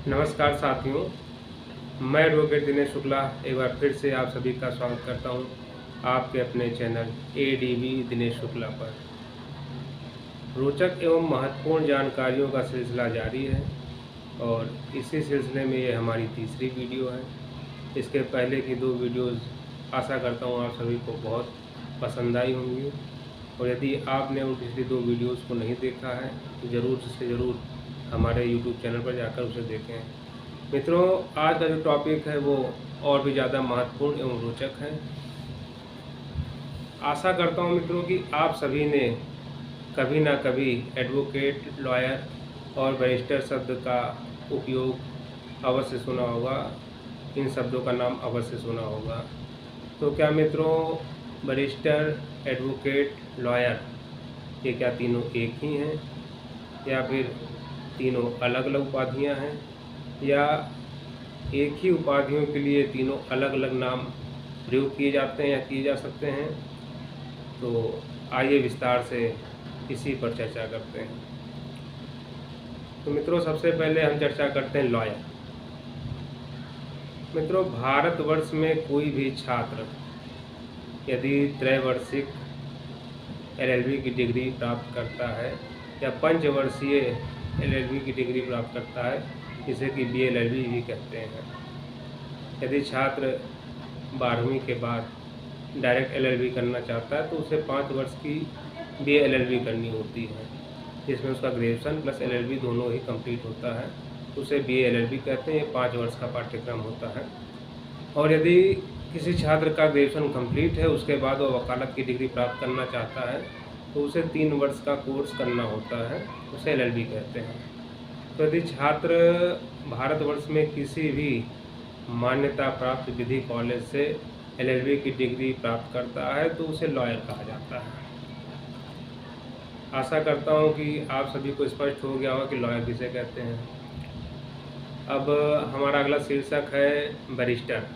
नमस्कार साथियों, मैं एडवोकेट दिनेश शुक्ला एक बार फिर से आप सभी का स्वागत करता हूं आपके अपने चैनल एडीवी दिनेश शुक्ला पर। रोचक एवं महत्वपूर्ण जानकारियों का सिलसिला जारी है और इसी सिलसिले में ये हमारी तीसरी वीडियो है। इसके पहले की 2 वीडियोज़ आशा करता हूं आप सभी को बहुत पसंद आई होंगी और यदि आपने उन पिछली 2 वीडियोज़ को नहीं देखा है तो ज़रूर से ज़रूर हमारे YouTube चैनल पर जाकर उसे देखें। मित्रों, आज का जो टॉपिक है वो और भी ज़्यादा महत्वपूर्ण एवं रोचक है। आशा करता हूँ मित्रों कि आप सभी ने कभी ना कभी एडवोकेट, लॉयर और बैरिस्टर शब्द का उपयोग अवश्य सुना होगा, इन शब्दों का नाम अवश्य सुना होगा। तो क्या मित्रों, बैरिस्टर, एडवोकेट, लॉयर ये क्या तीनों एक ही हैं या फिर तीनों अलग अलग उपाधियां हैं या एक ही उपाधियों के लिए तीनों अलग अलग नाम प्रयोग किए जाते हैं या किए जा सकते हैं? तो आइए विस्तार से इसी पर चर्चा करते हैं। तो मित्रों, सबसे पहले हम चर्चा करते हैं लॉयर। मित्रों, भारतवर्ष में कोई भी छात्र यदि त्रैवार्षिक LLB की डिग्री प्राप्त करता है या पंचवर्षीय LLB की डिग्री प्राप्त करता है, जिसे कि BLLB भी कहते हैं। यदि छात्र 12वीं के बाद डायरेक्ट LLB करना चाहता है तो उसे 5 वर्ष की BLLB करनी होती है, जिसमें उसका ग्रेजुएशन प्लस LLB दोनों ही कंप्लीट होता है। उसे BLLB कहते हैं। ये 5 वर्ष का पाठ्यक्रम होता है। और यदि किसी छात्र का ग्रेजुएशन कंप्लीट है, उसके बाद वो वकालत की डिग्री प्राप्त करना चाहता है तो उसे 3 वर्ष का कोर्स करना होता है, उसे LLB कहते हैं। तो यदि छात्र भारतवर्ष में किसी भी मान्यता प्राप्त विधि कॉलेज से LLB की डिग्री प्राप्त करता है तो उसे लॉयर कहा जाता है। आशा करता हूं कि आप सभी को स्पष्ट हो गया होगा कि लॉयर किसे कहते हैं। अब हमारा अगला शीर्षक है बैरिस्टर।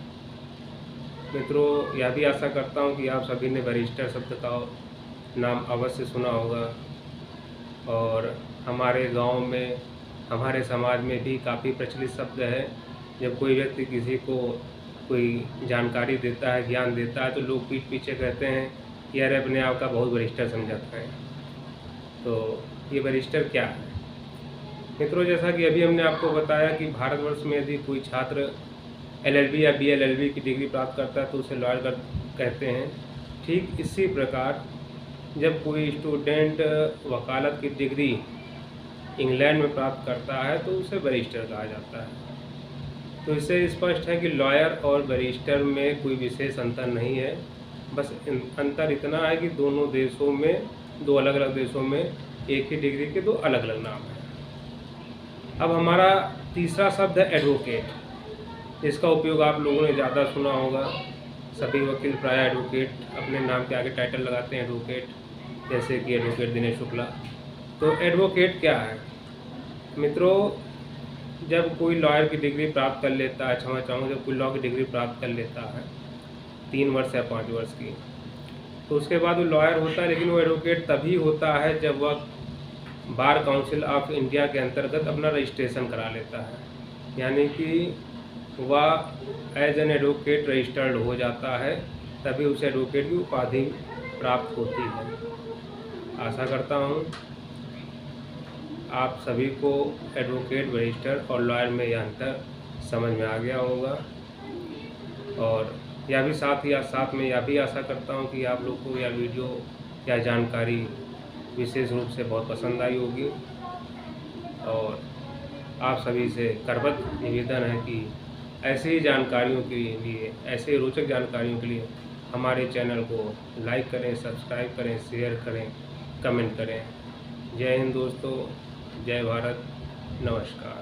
मित्रों, यह भी आशा करता हूं कि आप सभी ने बैरिस्टर शब्द का नाम अवश्य सुना होगा और हमारे गांव में, हमारे समाज में भी काफ़ी प्रचलित शब्द है। जब कोई व्यक्ति किसी को कोई जानकारी देता है, ज्ञान देता है, तो लोग पीठ पीछे कहते हैं कि यार अपने आप का बहुत बैरिस्टर समझता है। तो ये बैरिस्टर क्या है? मित्रों, जैसा कि अभी हमने आपको बताया कि भारतवर्ष में यदि कोई छात्र LLB या BLLB की डिग्री प्राप्त करता है तो उसे लॉयर कहते हैं। ठीक इसी प्रकार जब कोई स्टूडेंट वकालत की डिग्री इंग्लैंड में प्राप्त करता है तो उसे बैरिस्टर कहा जाता है। तो इससे स्पष्ट है कि लॉयर और बैरिस्टर में कोई विशेष अंतर नहीं है। बस अंतर इतना है कि दोनों देशों में, 2 अलग अलग देशों में एक ही डिग्री के 2 अलग अलग नाम हैं। अब हमारा तीसरा शब्द है एडवोकेट। इसका उपयोग आप लोगों ने ज़्यादा सुना होगा। सभी वकील प्राय एडवोकेट अपने नाम के आगे टाइटल लगाते हैं एडवोकेट, जैसे कि एडवोकेट दिनेश शुक्ला। तो एडवोकेट क्या है? मित्रों, जब कोई लॉयर की डिग्री प्राप्त कर लेता है, क्षमा चाहूँगा, जब कोई लॉ की डिग्री प्राप्त कर लेता है 3 वर्ष या 5 वर्ष की, तो उसके बाद वो लॉयर होता है। लेकिन वो एडवोकेट तभी होता है जब वह बार काउंसिल ऑफ इंडिया के अंतर्गत अपना रजिस्ट्रेशन करा लेता है, यानी कि वह एज एन एडवोकेट रजिस्टर्ड हो जाता है, तभी उसे एडवोकेट की उपाधि प्राप्त होती है। आशा करता हूँ आप सभी को एडवोकेट, बैरिस्टर और लॉयर में यह अंतर समझ में आ गया होगा और यह भी साथ में यह भी आशा करता हूं कि आप लोग को यह वीडियो या जानकारी विशेष रूप से बहुत पसंद आई होगी। और आप सभी से करबद्ध निवेदन है कि ऐसी जानकारियों के लिए, ऐसे रोचक जानकारियों के लिए हमारे चैनल को लाइक करें, सब्सक्राइब करें, शेयर करें, कमेंट करें। जय हिंद दोस्तों, जय भारत, नमस्कार।